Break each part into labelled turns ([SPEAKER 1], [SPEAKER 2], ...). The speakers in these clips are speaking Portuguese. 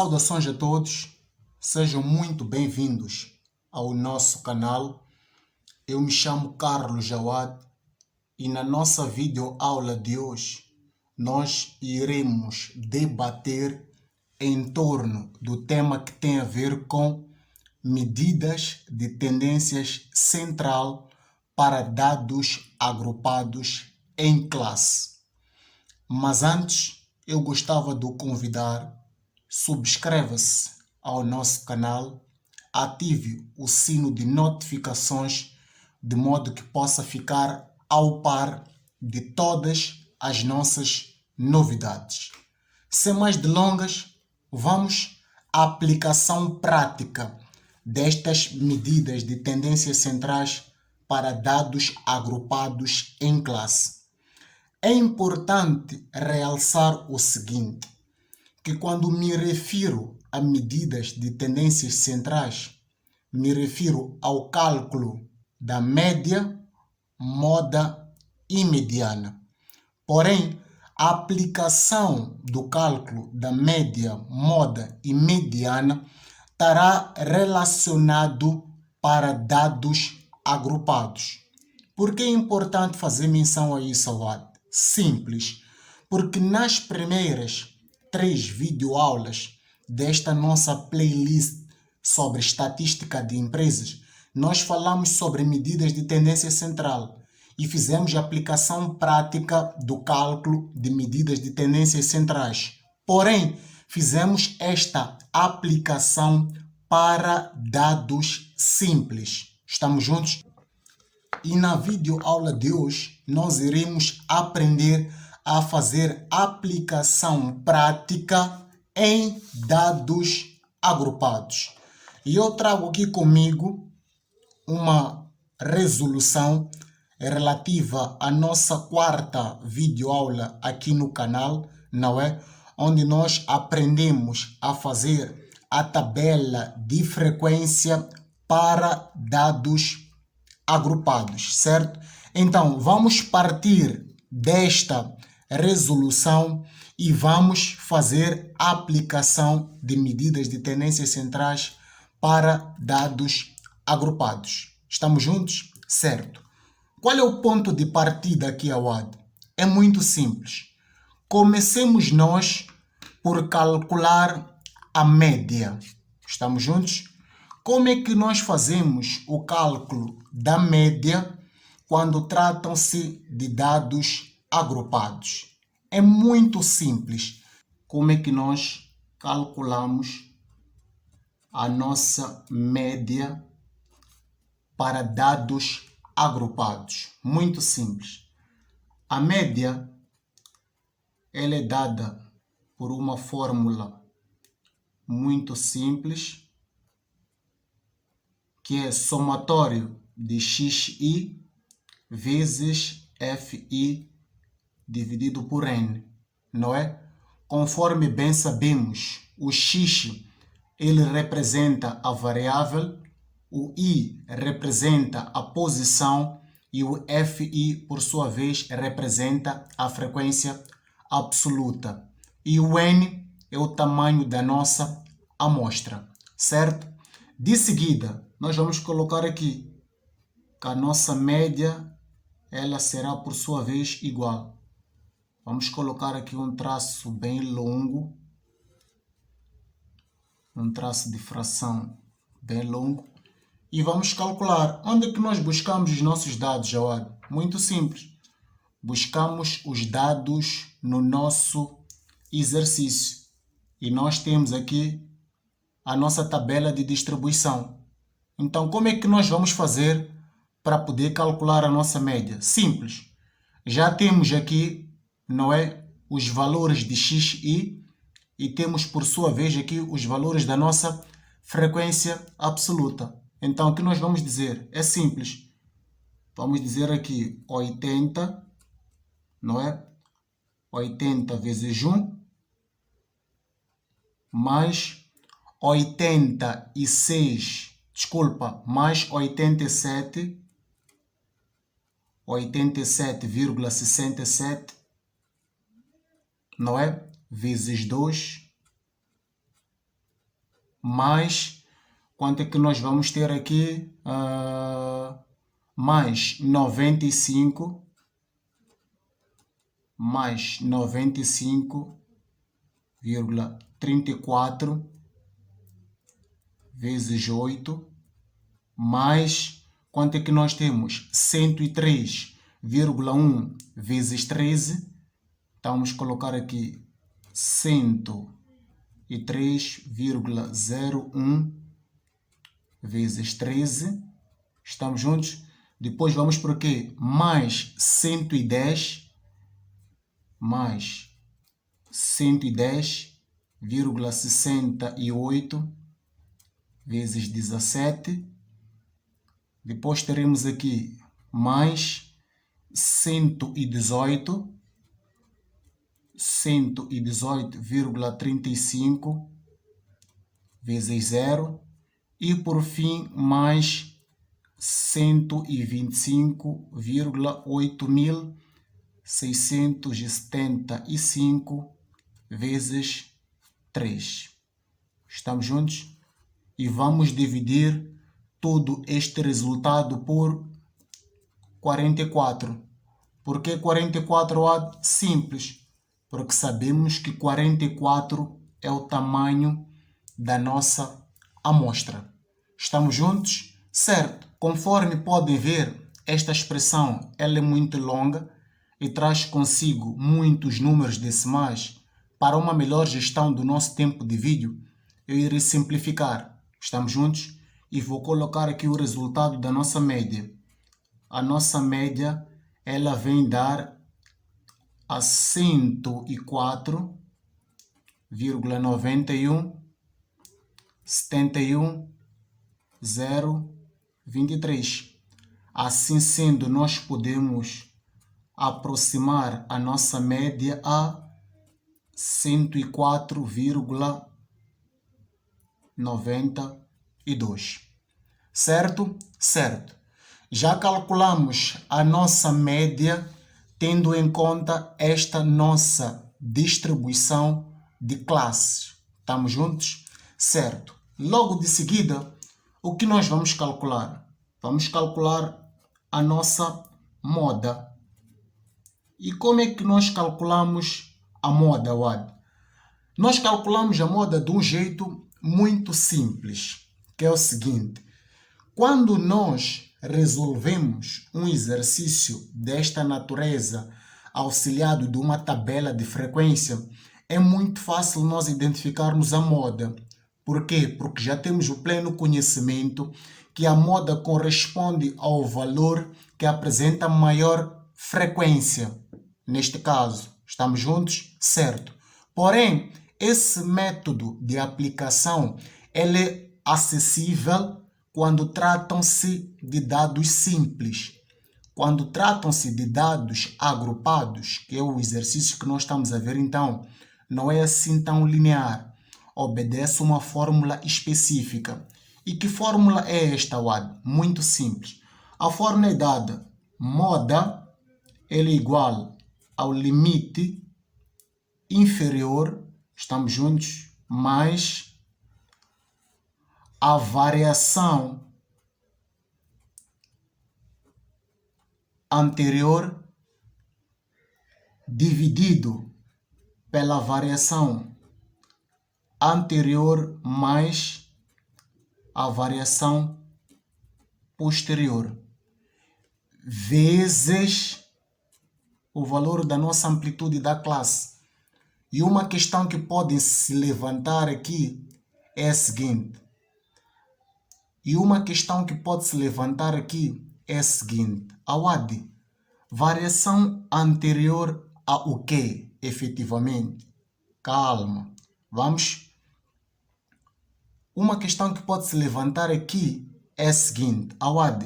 [SPEAKER 1] Saudações a todos, sejam muito bem-vindos ao nosso canal. Eu me chamo Carlos Jawad e na nossa videoaula de hoje nós iremos debater em torno do tema que tem a ver com medidas de tendências central para dados agrupados em classe. Mas antes, eu gostava de o convidar. Subscreva-se ao nosso canal, ative o sino de notificações de modo que possa ficar ao par de todas as nossas novidades. Sem mais delongas, vamos à aplicação prática destas medidas de tendências centrais para dados agrupados em classe. É importante realçar o seguinte, que quando me refiro a medidas de tendências centrais, me refiro ao cálculo da média, moda e mediana. Porém, a aplicação do cálculo da média, moda e mediana estará relacionado para dados agrupados. Por que é importante fazer menção a isso, Awad? Simples, porque nas primeiras 3 videoaulas desta nossa playlist sobre estatística de empresas, nós falamos sobre medidas de tendência central e fizemos a aplicação prática do cálculo de medidas de tendências centrais. Porém, fizemos esta aplicação para dados simples. Estamos juntos? E na videoaula de hoje, nós iremos aprender a fazer aplicação prática em dados agrupados. E eu trago aqui comigo uma resolução relativa à nossa 4ª videoaula aqui no canal, não é? Onde nós aprendemos a fazer a tabela de frequência para dados agrupados, certo? Então, vamos partir desta resolução e vamos fazer a aplicação de medidas de tendências centrais para dados agrupados. Estamos juntos? Certo. Qual é o ponto de partida aqui, Awad? É muito simples. Comecemos nós por calcular a média. Estamos juntos? Como é que nós fazemos o cálculo da média quando tratam-se de dados agrupados? É muito simples. Como é que nós calculamos a nossa média para dados agrupados? Muito simples. A média ela é dada por uma fórmula muito simples, que é somatório de xi vezes fi dividido por n, não é? Conforme bem sabemos, o x ele representa a variável, o i representa a posição e o fi, por sua vez, representa a frequência absoluta. E o n é o tamanho da nossa amostra, certo? De seguida, nós vamos colocar aqui que a nossa média ela será, por sua vez, igual. Vamos colocar aqui um traço bem longo, um traço de fração bem longo, e vamos calcular. Onde é que nós buscamos os nossos dados, Jawad? Muito simples. Buscamos os dados no nosso exercício. E nós temos aqui a nossa tabela de distribuição. Então, como é que nós vamos fazer para poder calcular a nossa média? Simples. Já temos aqui, não é, os valores de xi e temos, por sua vez, aqui os valores da nossa frequência absoluta. Então, o que nós vamos dizer? É simples. Vamos dizer aqui 80, não é? 80 vezes 1, mais 86, desculpa, mais 87,67, não é? Vezes 2, mais, quanto é que nós vamos ter aqui? Mais 95, mais 95,34 vezes 8, mais, quanto é que nós temos? 103,1 vezes 13, então vamos colocar aqui 103,01 vezes 13, estamos juntos? Depois vamos para o quê? Mais 110, mais 110,68 vezes 17. Depois teremos aqui mais 118,35 vezes 0. E por fim, mais 125,8675 vezes 3. Estamos juntos? E vamos dividir todo este resultado por 44. Por que 44? Simples, porque sabemos que 44 é o tamanho da nossa amostra. Estamos juntos? Certo. Conforme podem ver, esta expressão ela é muito longa e traz consigo muitos números decimais. Para uma melhor gestão do nosso tempo de vídeo, eu irei simplificar. Estamos juntos? E vou colocar aqui o resultado da nossa média. A nossa média ela vem dar a 104,91,71,023. Assim sendo, nós podemos aproximar a nossa média a 104,92. Certo? Certo. Já calculamos a nossa média tendo em conta esta nossa distribuição de classes. Estamos juntos? Certo. Logo de seguida, o que nós vamos calcular? Vamos calcular a nossa moda. E como é que nós calculamos a moda, Wad? Nós calculamos a moda de um jeito muito simples, que é o seguinte. Quando nós resolvemos um exercício desta natureza, auxiliado de uma tabela de frequência, é muito fácil nós identificarmos a moda. Por quê? Porque já temos o pleno conhecimento que a moda corresponde ao valor que apresenta maior frequência. Neste caso, estamos juntos? Certo. Porém, esse método de aplicação ele é acessível quando tratam-se de dados simples. Quando tratam-se de dados agrupados, que é o exercício que nós estamos a ver então, não é assim tão linear. Obedece uma fórmula específica. E que fórmula é esta, Wad? Muito simples. A fórmula é dada. Moda ele é igual ao limite inferior, estamos juntos, mais a variação anterior dividido pela variação anterior mais a variação posterior, vezes o valor da nossa amplitude da classe. E uma questão que pode se levantar aqui é a seguinte. Awad, variação anterior a o quê, efetivamente? Calma. Vamos. Uma questão que pode se levantar aqui é a seguinte. Awad,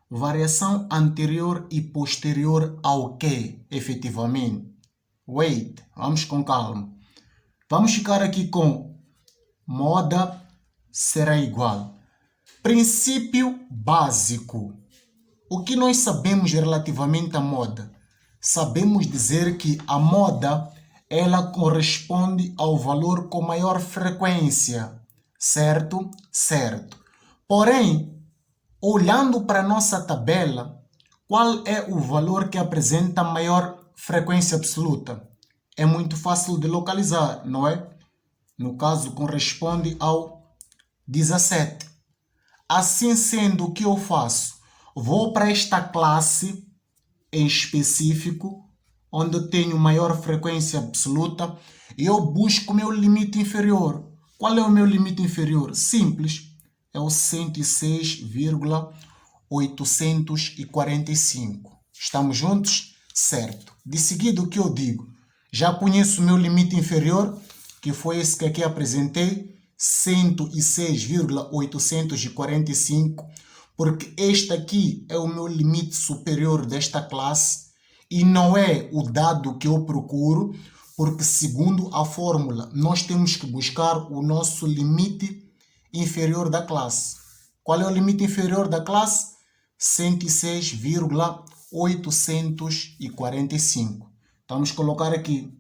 [SPEAKER 1] variação anterior e posterior ao quê, efetivamente? Wait, vamos com calma. Vamos ficar aqui com moda será igual. Princípio básico. O que nós sabemos relativamente à moda? Sabemos dizer que a moda ela corresponde ao valor com maior frequência. Certo? Certo. Porém, olhando para a nossa tabela, qual é o valor que apresenta maior frequência absoluta? É muito fácil de localizar, não é? No caso, corresponde ao 17. Assim sendo, o que eu faço? Vou para esta classe em específico, onde eu tenho maior frequência absoluta, e eu busco o meu limite inferior. Qual é o meu limite inferior? Simples, é o 106,845. Estamos juntos? Certo. De seguida, o que eu digo? Já conheço o meu limite inferior, que foi esse que aqui apresentei, 106,845, porque este aqui é o meu limite superior desta classe e não é o dado que eu procuro, porque segundo a fórmula, nós temos que buscar o nosso limite inferior da classe. Qual é o limite inferior da classe? 106,845. Vamos colocar aqui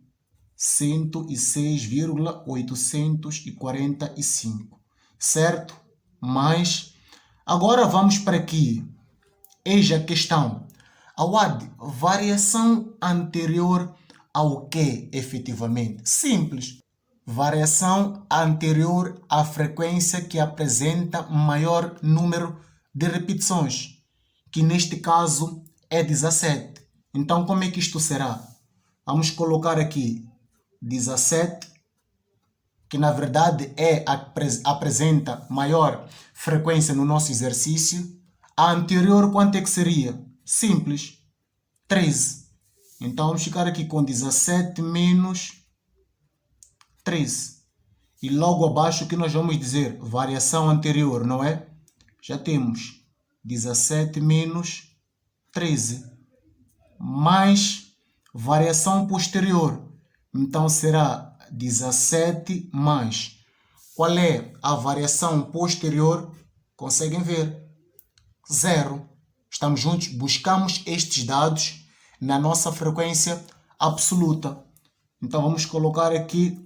[SPEAKER 1] 106,845, certo? Mas agora vamos para aqui. Eis a questão. Awad, variação anterior ao que efetivamente? Simples. Variação anterior à frequência que apresenta maior número de repetições, que neste caso é 17. Então, como é que isto será? Vamos colocar aqui 17, que na verdade apresenta maior frequência no nosso exercício. A anterior, quanto é que seria? Simples, 13. Então, vamos ficar aqui com 17 menos 13. E logo abaixo, o que nós vamos dizer? Variação anterior, não é? Já temos 17 menos 13. Mais variação posterior. Então, será 17 mais. Qual é a variação posterior? Conseguem ver? 0. Estamos juntos? Buscamos estes dados na nossa frequência absoluta. Então, vamos colocar aqui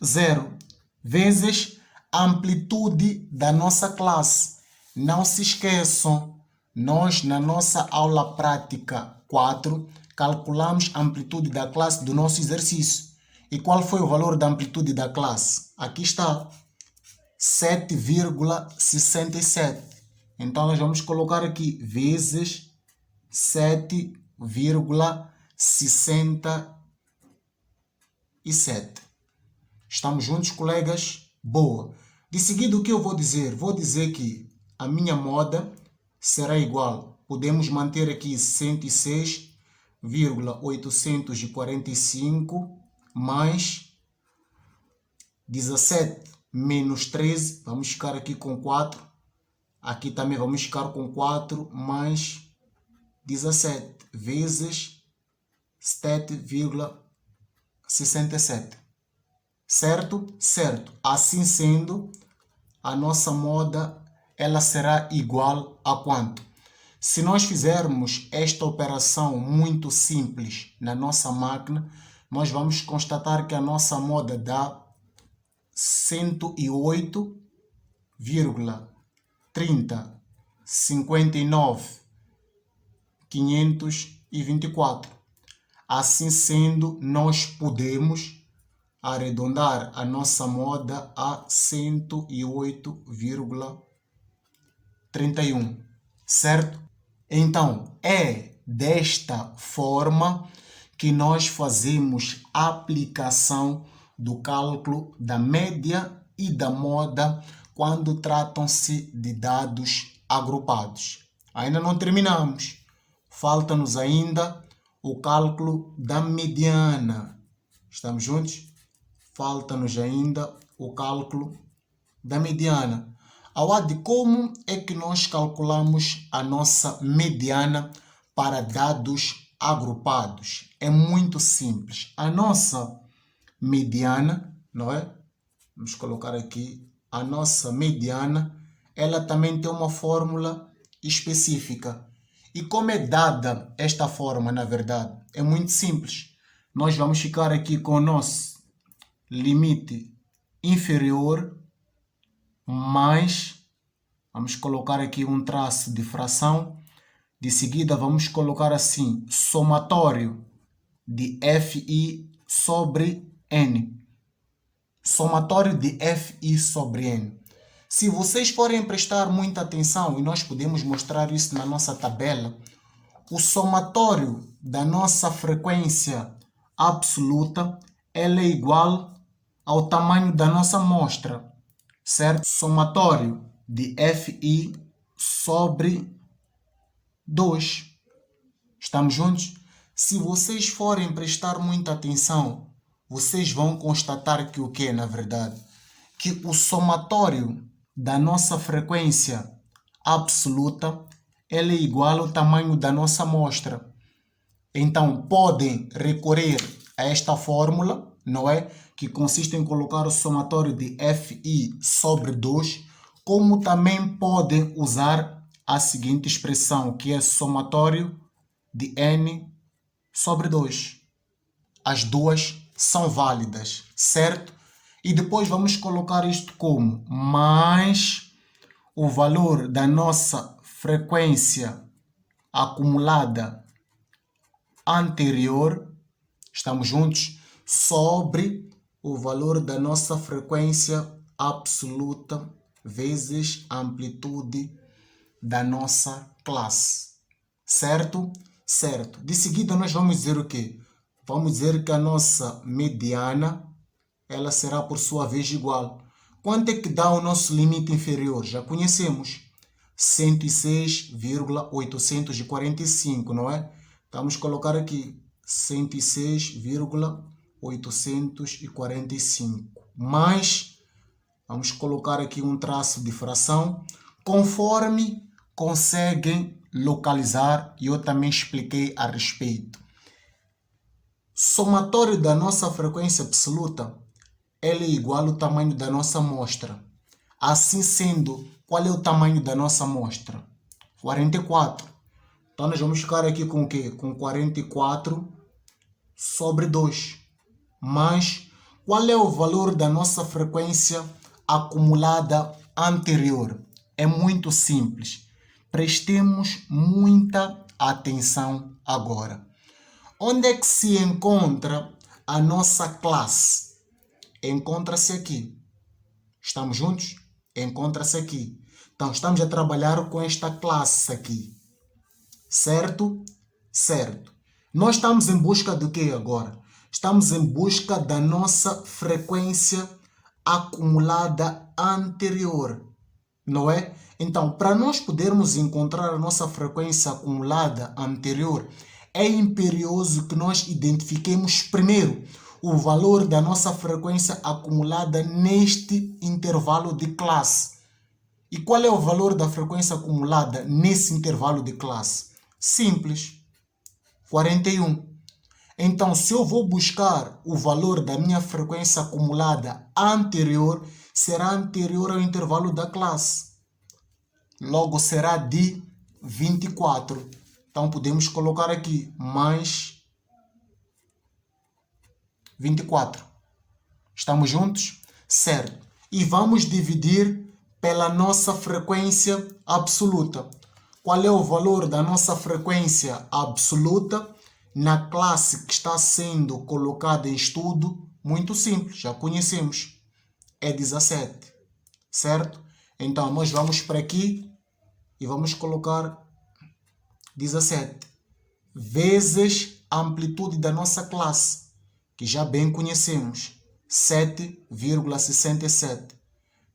[SPEAKER 1] 0 vezes a amplitude da nossa classe. Não se esqueçam, nós na nossa aula prática 4 calculamos a amplitude da classe do nosso exercício. E qual foi o valor da amplitude da classe? Aqui está, 7,67. Então, nós vamos colocar aqui vezes 7,67. Estamos juntos, colegas? Boa. De seguida, o que eu vou dizer? Vou dizer que a minha moda será igual. Podemos manter aqui 106,845 mais 17 menos 13. Vamos ficar aqui com 4. Aqui também vamos ficar com 4 mais 17 vezes 7,67. Certo? Certo. Assim sendo, a nossa moda ela será igual a quanto? Se nós fizermos esta operação muito simples na nossa máquina, nós vamos constatar que a nossa moda dá 108,3059,524. Assim sendo, nós podemos arredondar a nossa moda a 108,31, certo? Então, é desta forma que nós fazemos a aplicação do cálculo da média e da moda quando tratam-se de dados agrupados. Ainda não terminamos. Falta-nos ainda o cálculo da mediana. Estamos juntos? Falta-nos ainda o cálculo da mediana. Awad, como é que nós calculamos a nossa mediana para dados agrupados? É muito simples. A nossa mediana, não é? Vamos colocar aqui a nossa mediana. Ela também tem uma fórmula específica. E como é dada esta forma, na verdade? É muito simples. Nós vamos ficar aqui com o nosso limite inferior mais, vamos colocar aqui um traço de fração, de seguida vamos colocar assim, somatório de Fi sobre N. Somatório de Fi sobre N. Se vocês forem prestar muita atenção, e nós podemos mostrar isso na nossa tabela, o somatório da nossa frequência absoluta ela é igual ao tamanho da nossa amostra, certo? Somatório de Fi sobre 2. Estamos juntos? Se vocês forem prestar muita atenção, vocês vão constatar que o que, na verdade? Que o somatório da nossa frequência absoluta ela é igual ao tamanho da nossa amostra. Então, podem recorrer a esta fórmula, não é? Que consiste em colocar o somatório de Fi sobre 2, como também podem usar a seguinte expressão, que é somatório de N sobre 2. As duas são válidas, certo? E depois vamos colocar isto como mais o valor da nossa frequência acumulada anterior, estamos juntos, sobre o valor da nossa frequência absoluta vezes a amplitude da nossa classe. Certo? Certo. De seguida nós vamos dizer o quê? Vamos dizer que a nossa mediana ela será por sua vez igual. Quanto é que dá o nosso limite inferior? Já conhecemos. 106,845, não é? Vamos colocar aqui 106,845. Mais, vamos colocar aqui um traço de fração, conforme conseguem localizar, e eu também expliquei a respeito. Somatório da nossa frequência absoluta ele é igual ao tamanho da nossa amostra. Assim sendo, qual é o tamanho da nossa amostra? 44. Então, nós vamos ficar aqui com o quê? Com 44 sobre 2. Mas, qual é o valor da nossa frequência acumulada anterior? É muito simples. Prestemos muita atenção agora. Onde é que se encontra a nossa classe? Encontra-se aqui. Estamos juntos? Encontra-se aqui. Então, estamos a trabalhar com esta classe aqui. Certo? Certo. Nós estamos em busca do que agora? Estamos em busca da nossa frequência acumulada anterior. Não é? Então, para nós podermos encontrar a nossa frequência acumulada anterior, é imperioso que nós identifiquemos primeiro o valor da nossa frequência acumulada neste intervalo de classe. E qual é o valor da frequência acumulada nesse intervalo de classe? Simples, 41. Então, se eu vou buscar o valor da minha frequência acumulada anterior, será anterior ao intervalo da classe. Logo, será de 24. Então, podemos colocar aqui mais 24. Estamos juntos? Certo. E vamos dividir pela nossa frequência absoluta. Qual é o valor da nossa frequência absoluta na classe que está sendo colocada em estudo? Muito simples, já conhecemos. É 17. Certo? Então, nós vamos para aqui e vamos colocar 17 vezes a amplitude da nossa classe, que já bem conhecemos, 7,67.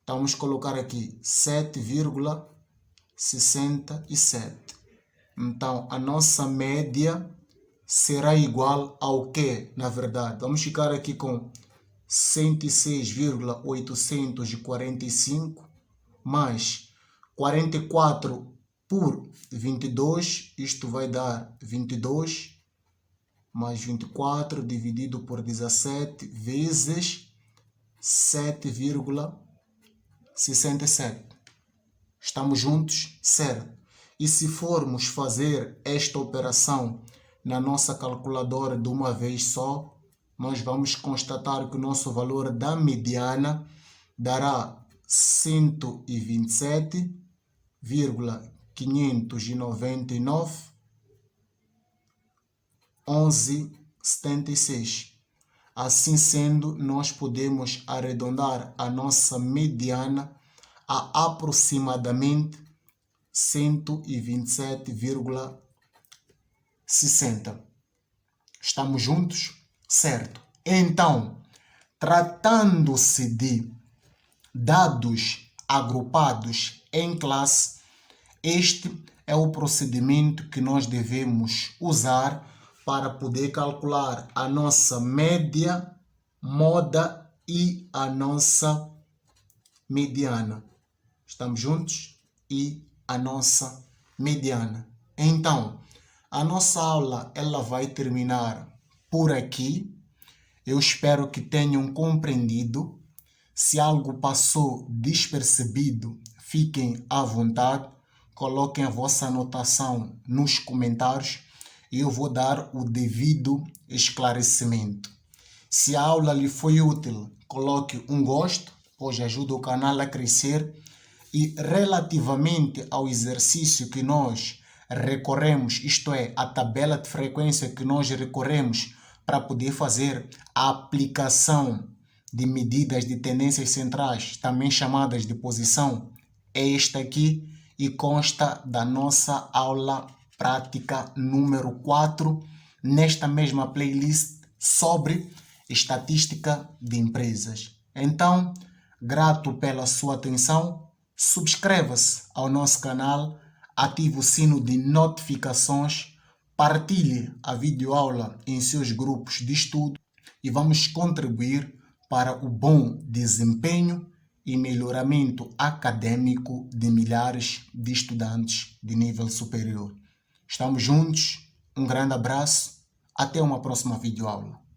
[SPEAKER 1] Então, vamos colocar aqui 7,67. Então, a nossa média será igual ao quê, na verdade? Vamos ficar aqui com 106,845 mais 44 por 22, isto vai dar 22, mais 24 dividido por 17 vezes 7,67. Estamos juntos? Certo. E se formos fazer esta operação na nossa calculadora de uma vez só, nós vamos constatar que o nosso valor da mediana dará 127,599,1176. Assim sendo, nós podemos arredondar a nossa mediana a aproximadamente 127,60. Estamos juntos? Certo. Então, tratando-se de dados agrupados em classe, este é o procedimento que nós devemos usar para poder calcular a nossa média, moda e a nossa mediana. Estamos juntos? E a nossa mediana. Então, a nossa aula ela vai terminar por aqui. Eu espero que tenham compreendido. Se algo passou despercebido, fiquem à vontade. Coloquem a vossa anotação nos comentários e eu vou dar o devido esclarecimento. Se a aula lhe foi útil, coloque um gosto, pois ajuda o canal a crescer. E relativamente ao exercício que nós recorremos, isto é, a tabela de frequência que nós recorremos para poder fazer a aplicação de medidas de tendências centrais, também chamadas de posição, é esta aqui e consta da nossa aula prática número 4, nesta mesma playlist sobre estatística de empresas. Então, grato pela sua atenção. Subscreva-se ao nosso canal, ative o sino de notificações, partilhe a videoaula em seus grupos de estudo e vamos contribuir para o bom desempenho e melhoramento acadêmico de milhares de estudantes de nível superior. Estamos juntos, um grande abraço, até uma próxima videoaula.